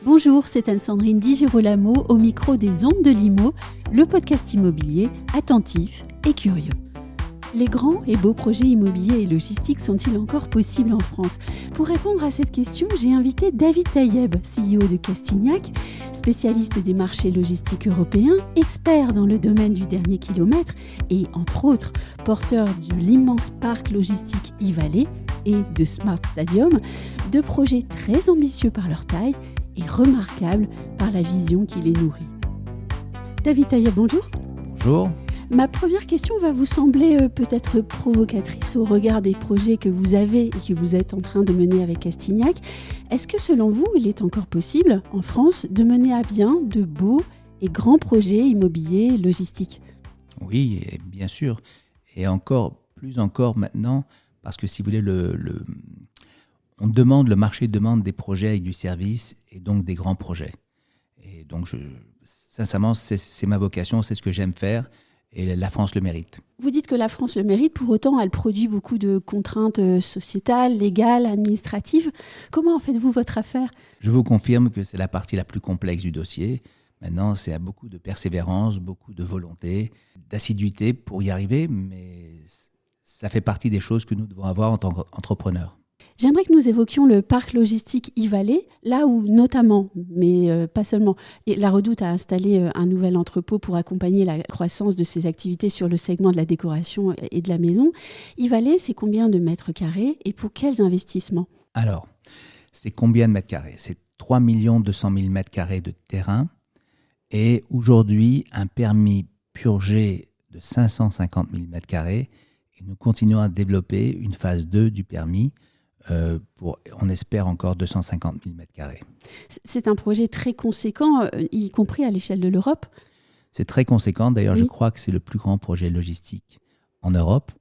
Bonjour, c'est Anne-Sandrine Di Girolamo au micro des Ondes de l'Imo, le podcast immobilier attentif et curieux. Les grands et beaux projets immobiliers et logistiques sont-ils encore possibles en France ? Pour répondre à cette question, j'ai invité David Taïeb, CEO de Castignac, spécialiste des marchés logistiques européens, expert dans le domaine du dernier kilomètre et, entre autres, porteur de l'immense parc logistique e-Valley et de Smart Stadium, deux projets très ambitieux par leur taille et remarquables par la vision qui les nourrit. David Taïeb, bonjour. Bonjour. Ma première question va vous sembler peut-être provocatrice au regard des projets que vous avez et que vous êtes en train de mener avec Castignac. Est-ce que selon vous, il est encore possible en France de mener à bien de beaux et grands projets immobiliers logistiques ? Oui, et bien sûr. Et plus encore maintenant, parce que si vous voulez, le marché demande des projets avec du service et donc des grands projets. Et donc, sincèrement, c'est ma vocation, c'est ce que j'aime faire. Et la France le mérite. Vous dites que la France le mérite, pour autant elle produit beaucoup de contraintes sociétales, légales, administratives. Comment en faites-vous votre affaire ? Je vous confirme que c'est la partie la plus complexe du dossier. Maintenant, c'est à beaucoup de persévérance, beaucoup de volonté, d'assiduité pour y arriver, mais ça fait partie des choses que nous devons avoir en tant qu'entrepreneurs. J'aimerais que nous évoquions le parc logistique e-Valley, là où notamment, mais pas seulement, la Redoute a installé un nouvel entrepôt pour accompagner la croissance de ses activités sur le segment de la décoration et de la maison. e-Valley, c'est combien de mètres carrés et pour quels investissements ? Alors, c'est combien de mètres carrés ? C'est 3 200 000 mètres carrés de terrain et aujourd'hui, un permis purgé de 550 000 mètres carrés et nous continuons à développer une phase 2 du permis on espère encore 250 000 mètres carrés. C'est un projet très conséquent, y compris à l'échelle de l'Europe. C'est très conséquent. D'ailleurs, Je crois que c'est le plus grand projet logistique en Europe.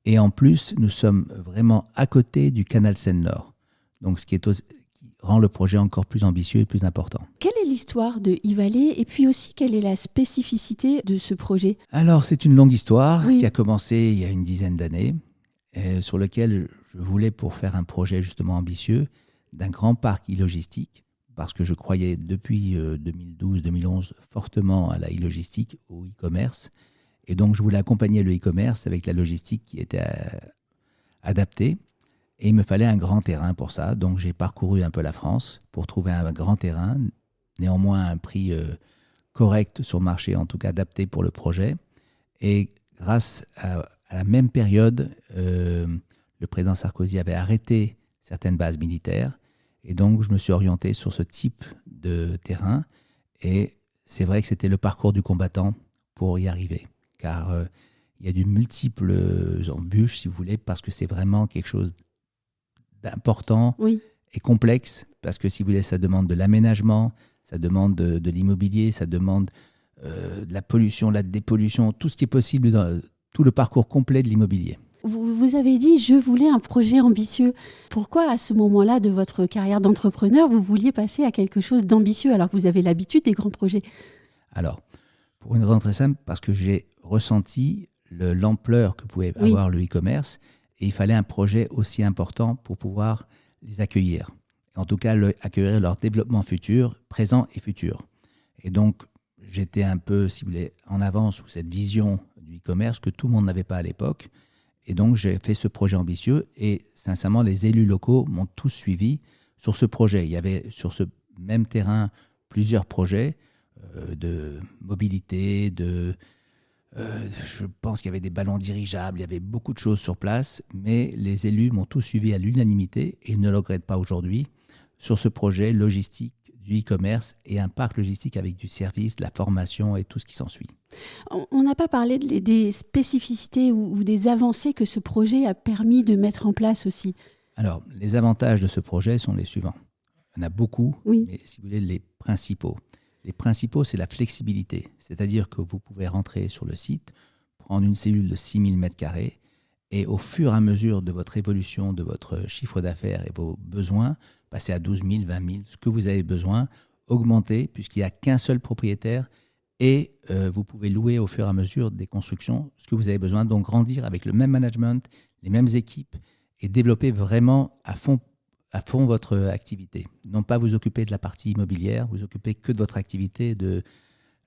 Et en plus, nous sommes vraiment à côté du canal Seine-Nord. Donc, qui rend le projet encore plus ambitieux et plus important. Quelle est l'histoire de e-Valley et puis aussi quelle est la spécificité de ce projet ? Alors, c'est une longue histoire qui a commencé il y a une dizaine d'années. Sur lequel je voulais, pour faire un projet justement ambitieux, d'un grand parc e-logistique, parce que je croyais depuis 2012-2011 fortement à la e-logistique, au e-commerce. Et donc, je voulais accompagner le e-commerce avec la logistique qui était adaptée. Et il me fallait un grand terrain pour ça. Donc, j'ai parcouru un peu la France pour trouver un grand terrain, néanmoins à un prix correct sur le marché, en tout cas adapté pour le projet. Et grâce à la même période, le président Sarkozy avait arrêté certaines bases militaires et donc je me suis orienté sur ce type de terrain et c'est vrai que c'était le parcours du combattant pour y arriver car il y a de multiples embûches si vous voulez parce que c'est vraiment quelque chose d'important et complexe parce que si vous voulez ça demande de l'aménagement, ça demande de l'immobilier, ça demande de la pollution, la dépollution, tout ce qui est possible dans tout le parcours complet de l'immobilier. Vous avez dit « je voulais un projet ambitieux ». Pourquoi à ce moment-là de votre carrière d'entrepreneur, vous vouliez passer à quelque chose d'ambitieux alors que vous avez l'habitude des grands projets ? Alors, pour une raison très simple, parce que j'ai ressenti l'ampleur que pouvait avoir le e-commerce et il fallait un projet aussi important pour pouvoir les accueillir. En tout cas, accueillir leur développement futur, présent et futur. Et donc, j'étais un peu, si vous voulez, en avance sur cette vision du e-commerce que tout le monde n'avait pas à l'époque. Et donc, j'ai fait ce projet ambitieux et sincèrement, les élus locaux m'ont tous suivi sur ce projet. Il y avait sur ce même terrain plusieurs projets de mobilité, je pense qu'il y avait des ballons dirigeables, il y avait beaucoup de choses sur place, mais les élus m'ont tous suivi à l'unanimité et ne le regrettent pas aujourd'hui sur ce projet logistique du e-commerce et un parc logistique avec du service, de la formation et tout ce qui s'ensuit. On n'a pas parlé des spécificités ou des avancées que ce projet a permis de mettre en place aussi. Alors, les avantages de ce projet sont les suivants. Il y en a beaucoup, mais si vous voulez, les principaux. Les principaux, c'est la flexibilité. C'est-à-dire que vous pouvez rentrer sur le site, prendre une cellule de 6000 m² Et au fur et à mesure de votre évolution, de votre chiffre d'affaires et vos besoins, passez à 12 000, 20 000, ce que vous avez besoin, augmentez, puisqu'il n'y a qu'un seul propriétaire. Et vous pouvez louer au fur et à mesure des constructions ce que vous avez besoin. Donc grandir avec le même management, les mêmes équipes et développer vraiment à fond votre activité. Non pas vous occuper de la partie immobilière, vous occuper que de votre activité, de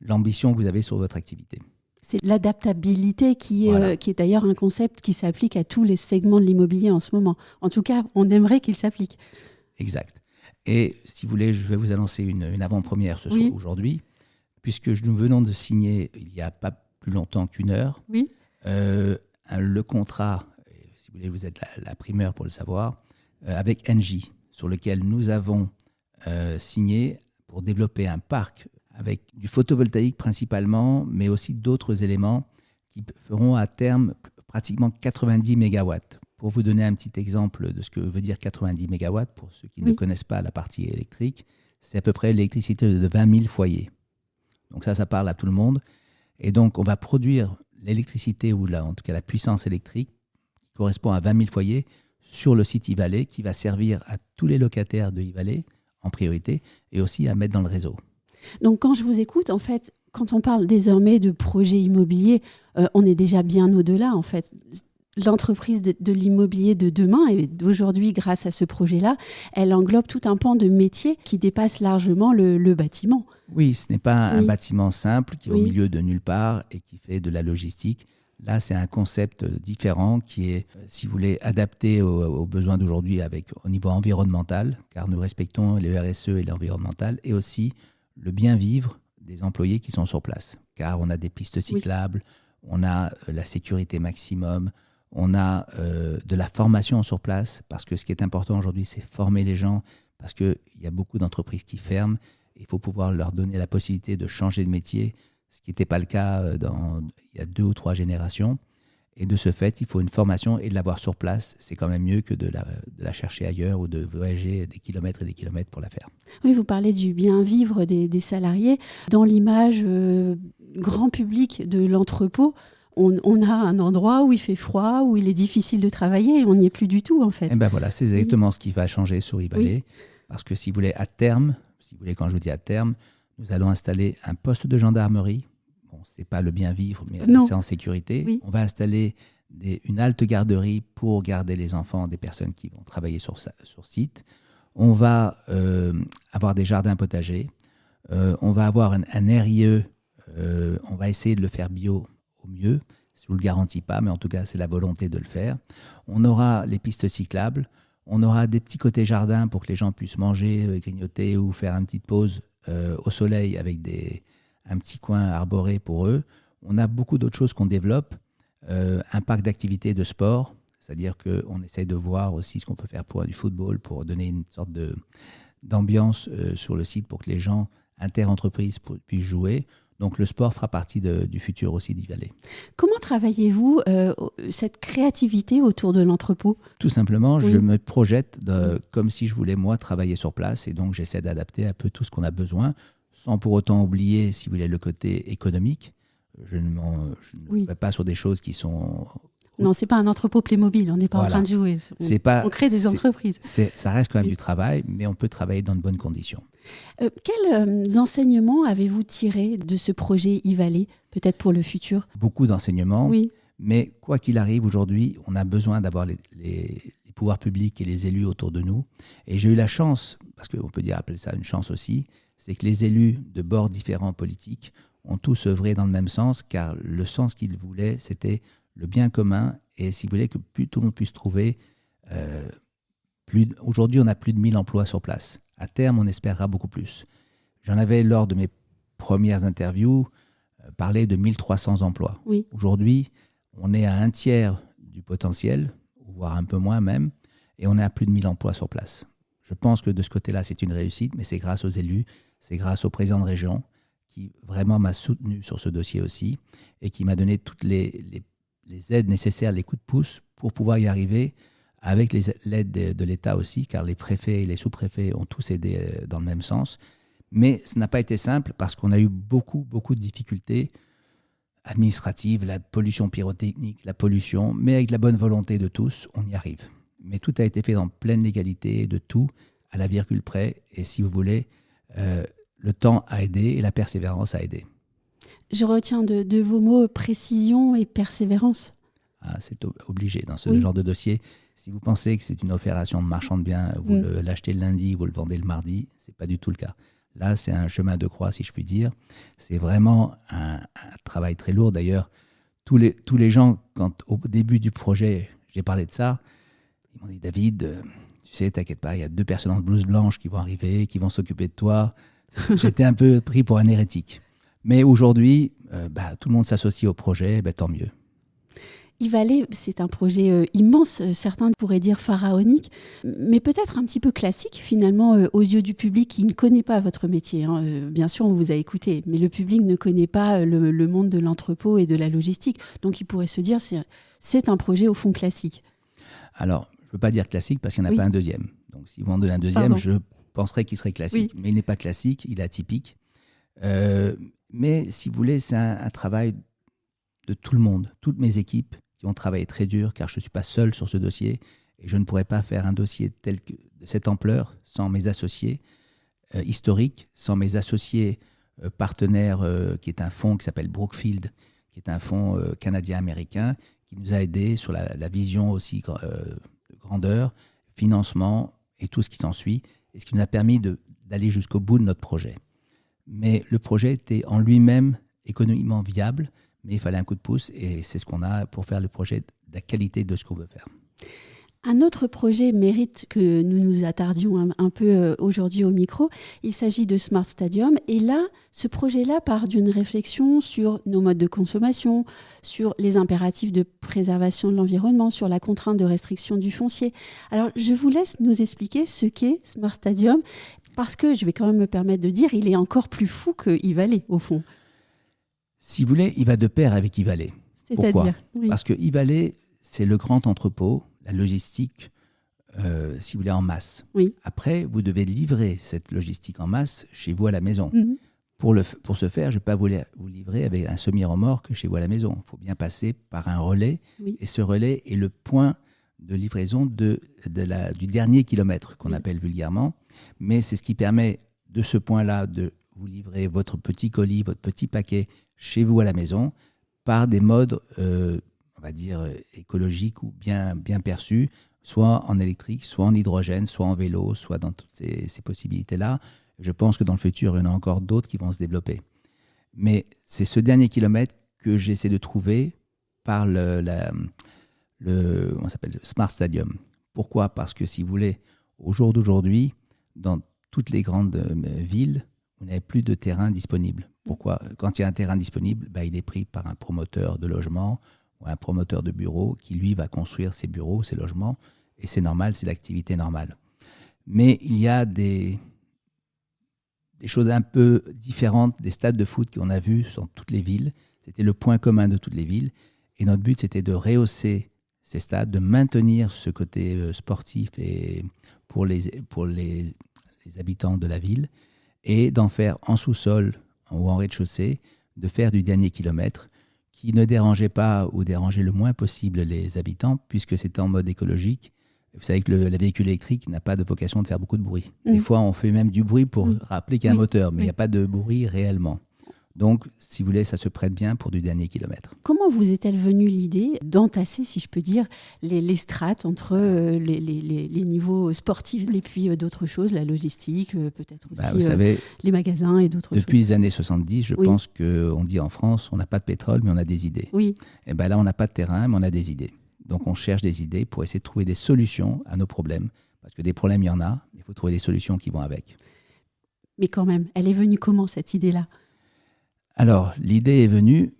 l'ambition que vous avez sur votre activité. C'est l'adaptabilité qui est d'ailleurs un concept qui s'applique à tous les segments de l'immobilier en ce moment. En tout cas, on aimerait qu'il s'applique. Exact. Et si vous voulez, je vais vous annoncer une avant-première aujourd'hui, puisque nous venons de signer, il n'y a pas plus longtemps qu'une heure, le contrat, si vous voulez, vous êtes la primeur pour le savoir, avec Engie, sur lequel nous avons signé pour développer un parc avec du photovoltaïque principalement, mais aussi d'autres éléments qui feront à terme pratiquement 90 mégawatts. Pour vous donner un petit exemple de ce que veut dire 90 mégawatts, pour ceux qui ne connaissent pas la partie électrique, c'est à peu près l'électricité de 20 000 foyers. Donc ça parle à tout le monde. Et donc, on va produire l'électricité, ou en tout cas la puissance électrique, qui correspond à 20 000 foyers, sur le site e-Valley, qui va servir à tous les locataires de e-Valley en priorité, et aussi à mettre dans le réseau. Donc quand je vous écoute, en fait, quand on parle désormais de projets immobiliers, on est déjà bien au-delà, en fait. L'entreprise de l'immobilier de demain et d'aujourd'hui, grâce à ce projet-là, elle englobe tout un pan de métiers qui dépasse largement le bâtiment. Oui, ce n'est pas un bâtiment simple qui est au milieu de nulle part et qui fait de la logistique. Là, c'est un concept différent qui est, si vous voulez, adapté aux besoins d'aujourd'hui au niveau environnemental, car nous respectons les RSE et l'environnemental, et aussi le bien vivre des employés qui sont sur place. Car on a des pistes cyclables, on a la sécurité maximum, on a de la formation sur place, parce que ce qui est important aujourd'hui, c'est former les gens, parce qu'il y a beaucoup d'entreprises qui ferment. Il faut pouvoir leur donner la possibilité de changer de métier, ce qui n'était pas le cas il y a 2 ou 3 générations. Et de ce fait, il faut une formation, et de l'avoir sur place, c'est quand même mieux que de la chercher ailleurs ou de voyager des kilomètres et des kilomètres pour la faire. Oui, vous parlez du bien-vivre des salariés. Dans l'image grand public de l'entrepôt, on a un endroit où il fait froid, où il est difficile de travailler, et on n'y est plus du tout, en fait. Et ben voilà, c'est exactement ce qui va changer sur e-Valley. Parce que si vous voulez, à terme, quand je vous dis à terme, nous allons installer un poste de gendarmerie. Bon, ce n'est pas le bien vivre, mais c'est en sécurité. Oui. On va installer une halte garderie pour garder les enfants des personnes qui vont travailler sur site. On va avoir des jardins potagers. On va avoir un RIE. On va essayer de le faire bio au mieux. Je ne vous le garantis pas, mais en tout cas, c'est la volonté de le faire. On aura les pistes cyclables. On aura des petits côtés jardins pour que les gens puissent manger, grignoter ou faire une petite pause au soleil avec un petit coin arboré pour eux. On a beaucoup d'autres choses qu'on développe. Un parc d'activités de sport, c'est-à-dire qu'on essaye de voir aussi ce qu'on peut faire pour du football, pour donner une sorte d'ambiance sur le site pour que les gens inter-entreprises puissent jouer. Donc le sport fera partie du futur aussi d'e-Valley. Comment travaillez-vous cette créativité autour de l'entrepôt ? Tout simplement, je me projette comme si je voulais moi travailler sur place, et donc j'essaie d'adapter un peu tout ce qu'on a besoin, sans pour autant oublier, si vous voulez, le côté économique. Je ne vais pas sur des choses qui sont... Non, ce n'est pas un entrepôt Playmobil, on n'est pas en train de jouer. On crée des entreprises. Ça reste quand même du travail, mais on peut travailler dans de bonnes conditions. Quels enseignements avez-vous tirés de ce projet e-Valley, peut-être pour le futur ? Beaucoup d'enseignements, mais quoi qu'il arrive, aujourd'hui, on a besoin d'avoir les pouvoirs publics et les élus autour de nous. Et j'ai eu la chance, parce qu'on peut appeler ça une chance aussi, c'est que les élus de bords différents politiques ont tous œuvré dans le même sens, car le sens qu'ils voulaient, c'était le bien commun, et si vous voulez que tout le monde puisse trouver... Aujourd'hui, on a plus de 1000 emplois sur place. À terme, on espérera beaucoup plus. J'en avais, lors de mes premières interviews, parlé de 1300 emplois. Oui. Aujourd'hui, on est à un tiers du potentiel, voire un peu moins même, et on est à plus de 1000 emplois sur place. Je pense que de ce côté-là, c'est une réussite, mais c'est grâce aux élus, c'est grâce au président de région, qui vraiment m'a soutenu sur ce dossier aussi, et qui m'a donné toutes les aides nécessaires, les coups de pouce, pour pouvoir y arriver, avec l'aide de l'État aussi, car les préfets et les sous-préfets ont tous aidé dans le même sens. Mais ce n'a pas été simple, parce qu'on a eu beaucoup de difficultés administrative, la pollution pyrotechnique, la pollution, mais avec la bonne volonté de tous, on y arrive. Mais tout a été fait en pleine légalité, de tout, à la virgule près. Et si vous voulez, le temps a aidé et la persévérance a aidé. Je retiens de vos mots précision et persévérance. C'est obligé dans ce genre de dossier. Si vous pensez que c'est une opération de marchand de biens, vous l'achetez le lundi, vous le vendez le mardi, ce n'est pas du tout le cas. Là, c'est un chemin de croix, si je puis dire. C'est vraiment un travail très lourd. D'ailleurs, tous les gens, quand au début du projet, j'ai parlé de ça, ils m'ont dit « David, tu sais, t'inquiète pas, il y a 2 personnes en blouse blanche qui vont arriver, qui vont s'occuper de toi. » J'étais un peu pris pour un hérétique. Mais aujourd'hui, tout le monde s'associe au projet, tant mieux. Yvalet, c'est un projet immense, certains pourraient dire pharaonique, mais peut-être un petit peu classique finalement aux yeux du public qui ne connaît pas votre métier. Bien sûr, on vous a écouté, mais le public ne connaît pas le monde de l'entrepôt et de la logistique. Donc il pourrait se dire c'est un projet au fond classique. Alors, je ne veux pas dire classique parce qu'il n'y en a pas un deuxième. Donc si vous en donnez un deuxième, je penserais qu'il serait classique. Mais il n'est pas classique, il est atypique. Mais si vous voulez, c'est un travail de tout le monde, toutes mes équipes qui ont travaillé très dur, car je ne suis pas seul sur ce dossier, et je ne pourrais pas faire un dossier de cette ampleur sans mes associés historiques, sans mes associés partenaires, qui est un fonds qui s'appelle Brookfield, qui est un fonds canadien-américain, qui nous a aidés sur la vision aussi de grandeur, financement et tout ce qui s'ensuit, et ce qui nous a permis d'aller jusqu'au bout de notre projet. Mais le projet était en lui-même économiquement viable, mais il fallait un coup de pouce et c'est ce qu'on a pour faire le projet de la qualité de ce qu'on veut faire. Un autre projet mérite que nous nous attardions un peu aujourd'hui au micro. Il s'agit de Smart Stadium. Et là, ce projet-là part d'une réflexion sur nos modes de consommation, sur les impératifs de préservation de l'environnement, sur la contrainte de restriction du foncier. Alors, je vous laisse nous expliquer ce qu'est Smart Stadium, parce que je vais quand même me permettre de dire, il est encore plus fou que Yvalet, au fond. Si vous voulez, il va de pair avec Yvalet. Pourquoi ? Parce que Yvalet, c'est le grand entrepôt, la logistique, si vous voulez, en masse. Oui. Après, vous devez livrer cette logistique en masse chez vous à la maison. Pour ce faire, je ne vais pas vous livrer avec un semi-remorque chez vous à la maison. Il faut bien passer par un relais. Et ce relais est le point de livraison du dernier kilomètre, qu'on appelle vulgairement. Mais c'est ce qui permet de ce point-là de vous livrer votre petit colis, votre petit paquet chez vous à la maison par des modes, on va dire, écologiques ou bien perçus, soit en électrique, soit en hydrogène, soit en vélo, soit dans toutes ces possibilités-là. Je pense que dans le futur, il y en a encore d'autres qui vont se développer. Mais c'est ce dernier kilomètre que j'essaie de trouver par on s'appelle Smart Stadium. Pourquoi ? Parce que si vous voulez, au jour d'aujourd'hui, dans toutes les grandes villes, vous n'avez plus de terrain disponible. Pourquoi ? Quand il y a un terrain disponible, il est pris par un promoteur de logement ou un promoteur de bureaux qui, lui, va construire ses bureaux, ses logements. Et c'est normal, c'est l'activité normale. Mais il y a des choses un peu différentes des stades de foot qu'on a vus dans toutes les villes. C'était le point commun de toutes les villes. Et notre but, c'était de rehausser ces stades, de maintenir ce côté sportif et pour les habitants de la ville et d'en faire en sous-sol ou en rez-de-chaussée, de faire du dernier kilomètre qui ne dérangeait pas ou dérangeait le moins possible les habitants puisque c'était en mode écologique. Vous savez que le véhicule électrique n'a pas de vocation de faire beaucoup de bruit. Des fois, on fait même du bruit pour rappeler qu'il y a un moteur, mais il n'y a pas de bruit réellement. Donc, si vous voulez, ça se prête bien pour du dernier kilomètre. Comment vous est-elle venue l'idée d'entasser, si je peux dire, les strates entre les niveaux sportifs et puis d'autres choses, la logistique, peut-être aussi vous savez, les magasins et d'autres choses. Depuis les années 70, je pense qu'on dit en France, on n'a pas de pétrole, mais on a des idées. Oui. Et là, on n'a pas de terrain, mais on a des idées. Donc, on cherche des idées pour essayer de trouver des solutions à nos problèmes. Parce que des problèmes, il y en a, il faut trouver des solutions qui vont avec. Mais quand même, elle est venue comment, cette idée-là ? Alors, l'idée est venue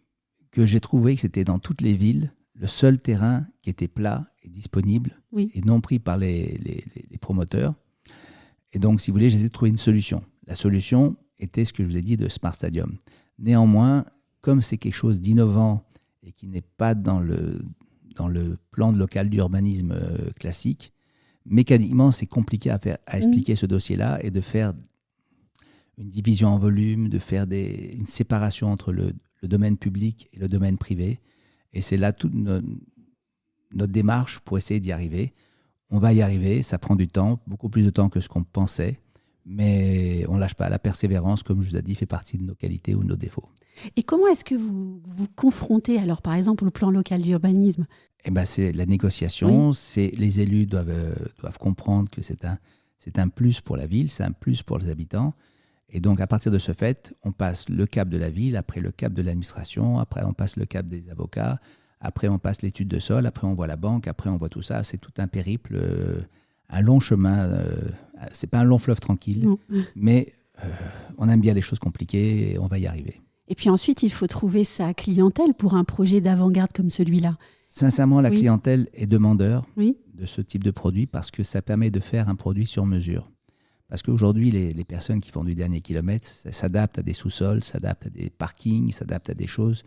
que j'ai trouvé que c'était dans toutes les villes le seul terrain qui était plat et disponible et non pris par les promoteurs. Et donc, si vous voulez, j'essaie de trouver une solution. La solution était ce que je vous ai dit de Smart Stadium. Néanmoins, comme c'est quelque chose d'innovant et qui n'est pas dans le plan local d'urbanisme classique, mécaniquement, c'est compliqué à expliquer ce dossier-là et de faire une division en volume, de faire une séparation entre le le domaine public et le domaine privé. Et c'est là toute notre démarche pour essayer d'y arriver. On va y arriver, ça prend du temps, beaucoup plus de temps que ce qu'on pensait, mais on ne lâche pas. La persévérance, comme je vous ai dit, fait partie de nos qualités ou de nos défauts. Et comment est-ce que vous vous confrontez, alors par exemple, au plan local d'urbanisme ? C'est la négociation, les élus doivent comprendre que c'est un plus pour la ville, c'est un plus pour les habitants. Et donc, à partir de ce fait, on passe le cap de la ville, après le cap de l'administration, après on passe le cap des avocats, après on passe l'étude de sol, après on voit la banque, après on voit tout ça. C'est tout un périple, un long chemin. C'est pas un long fleuve tranquille, mais on aime bien les choses compliquées et on va y arriver. Et puis ensuite, il faut trouver sa clientèle pour un projet d'avant-garde comme celui-là. Sincèrement, la clientèle est demandeur de ce type de produit parce que ça permet de faire un produit sur mesure. Parce qu'aujourd'hui, les personnes qui font du dernier kilomètre s'adaptent à des sous-sols, s'adaptent à des parkings, s'adaptent à des choses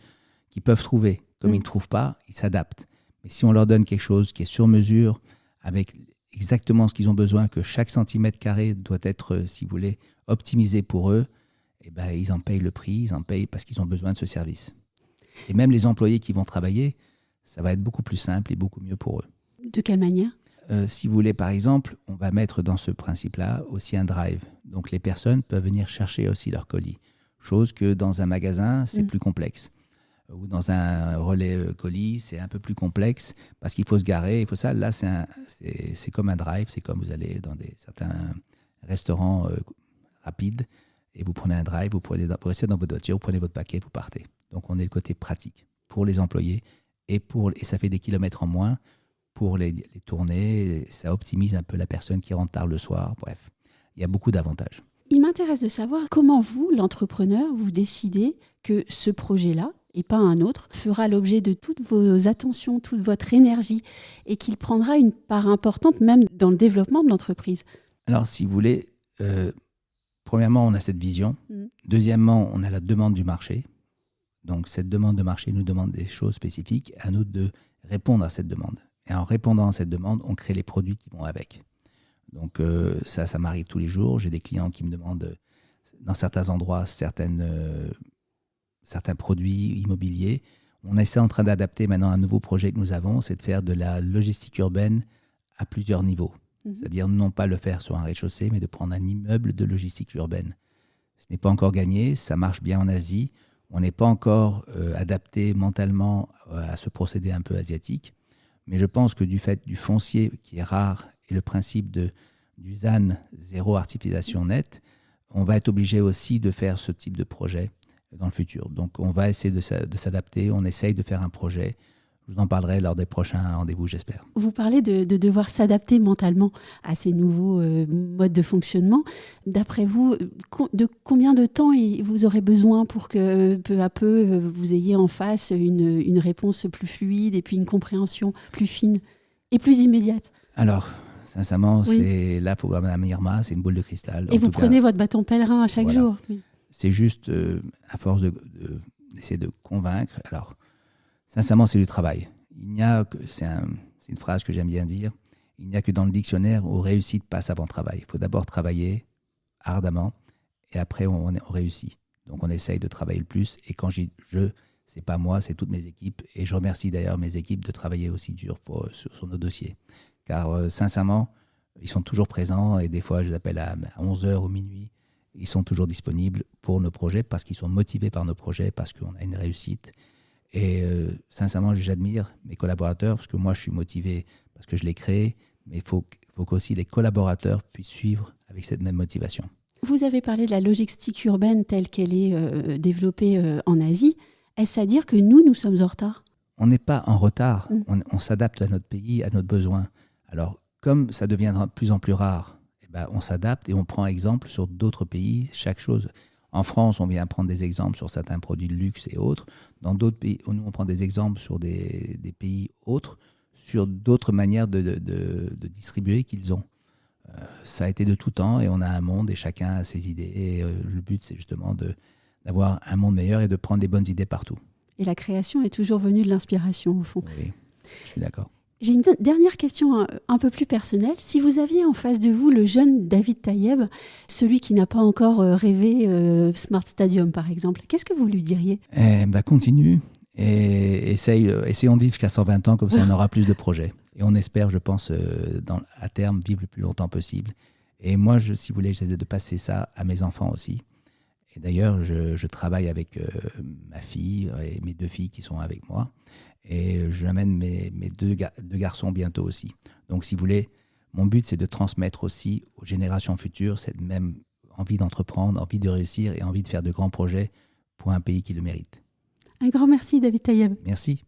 qu'ils peuvent trouver. Comme ils ne trouvent pas, ils s'adaptent. Mais si on leur donne quelque chose qui est sur mesure, avec exactement ce qu'ils ont besoin, que chaque centimètre carré doit être, si vous voulez, optimisé pour eux, ils en payent le prix, ils en payent parce qu'ils ont besoin de ce service. Et même les employés qui vont travailler, ça va être beaucoup plus simple et beaucoup mieux pour eux. De quelle manière ? Si vous voulez, par exemple, on va mettre dans ce principe-là aussi un drive. Donc les personnes peuvent venir chercher aussi leur colis. Chose que dans un magasin, c'est plus complexe. Ou dans un relais colis, c'est un peu plus complexe parce qu'il faut se garer. Là, c'est comme un drive. C'est comme vous allez dans certains restaurants rapides et vous prenez un drive, vous restez dans votre voiture, vous prenez votre paquet, vous partez. Donc on est le côté pratique pour les employés et ça fait des kilomètres en moins. Pour les tournées, ça optimise un peu la personne qui rentre tard le soir. Bref, il y a beaucoup d'avantages. Il m'intéresse de savoir comment vous, l'entrepreneur, vous décidez que ce projet-là, et pas un autre, fera l'objet de toutes vos attentions, toute votre énergie, et qu'il prendra une part importante même dans le développement de l'entreprise. Alors, si vous voulez, premièrement, on a cette vision. Deuxièmement, on a la demande du marché. Donc, cette demande de marché nous demande des choses spécifiques. À nous de répondre à cette demande. Et en répondant à cette demande, on crée les produits qui vont avec. Donc ça m'arrive tous les jours. J'ai des clients qui me demandent, dans certains endroits, certains produits immobiliers. On essaie en train d'adapter maintenant un nouveau projet que nous avons, c'est de faire de la logistique urbaine à plusieurs niveaux. C'est-à-dire non pas le faire sur un rez-de-chaussée, mais de prendre un immeuble de logistique urbaine. Ce n'est pas encore gagné, ça marche bien en Asie. On n'est pas encore adapté mentalement à ce procédé un peu asiatique. Mais je pense que du fait du foncier qui est rare et le principe du ZAN, zéro artificialisation nette, on va être obligé aussi de faire ce type de projet dans le futur. Donc on va essayer de s'adapter, on essaye de faire un projet. Je vous en parlerai lors des prochains rendez-vous, j'espère. Vous parlez de devoir s'adapter mentalement à ces nouveaux modes de fonctionnement. D'après vous, de combien de temps vous aurez besoin pour que peu à peu vous ayez en face une réponse plus fluide et puis une compréhension plus fine et plus immédiate ? Alors, sincèrement, là, il faut voir Mme Irma, c'est une boule de cristal. Et vous prenez votre bâton pèlerin à chaque jour. Oui. C'est juste, à force d'essayer de convaincre. Alors, sincèrement, c'est du travail. C'est une phrase que j'aime bien dire. Il n'y a que dans le dictionnaire où réussite passe avant travail. Il faut d'abord travailler ardemment et après on réussit. Donc on essaye de travailler le plus. Et quand c'est pas moi, c'est toutes mes équipes. Et je remercie d'ailleurs mes équipes de travailler aussi dur sur nos dossiers. Car sincèrement, ils sont toujours présents et des fois je les appelle à 11h ou minuit. Ils sont toujours disponibles pour nos projets parce qu'ils sont motivés par nos projets, parce qu'on a une réussite. Et sincèrement, j'admire mes collaborateurs parce que moi, je suis motivé parce que je l'ai créé, mais il faut qu'aussi les collaborateurs puissent suivre avec cette même motivation. Vous avez parlé de la logistique urbaine telle qu'elle est développée en Asie. Est-ce à dire que nous sommes en retard ? On n'est pas en retard. On s'adapte à notre pays, à notre besoin. Alors, comme ça devient de plus en plus rare, on s'adapte et on prend exemple sur d'autres pays, chaque chose. En France, on vient prendre des exemples sur certains produits de luxe et autres. Dans d'autres pays, nous, on prend des exemples sur des pays autres, sur d'autres manières de distribuer qu'ils ont. Ça a été de tout temps et on a un monde et chacun a ses idées. Et le but, c'est justement d'avoir un monde meilleur et de prendre les bonnes idées partout. Et la création est toujours venue de l'inspiration, au fond. Oui, je suis d'accord. J'ai une dernière question un peu plus personnelle. Si vous aviez en face de vous le jeune David Taïeb, celui qui n'a pas encore rêvé Smart Stadium par exemple, qu'est-ce que vous lui diriez ? Continue et essayons de vivre jusqu'à 120 ans, comme ça on aura plus de projets. Et on espère, je pense, à terme, vivre le plus longtemps possible. Et moi, si vous voulez, j'essaie de passer ça à mes enfants aussi. Et d'ailleurs, je travaille avec ma fille et mes 2 filles qui sont avec moi. Et j'amène mes 2 garçons bientôt aussi. Donc, si vous voulez, mon but, c'est de transmettre aussi aux générations futures cette même envie d'entreprendre, envie de réussir et envie de faire de grands projets pour un pays qui le mérite. Un grand merci, David Taïeb. Merci.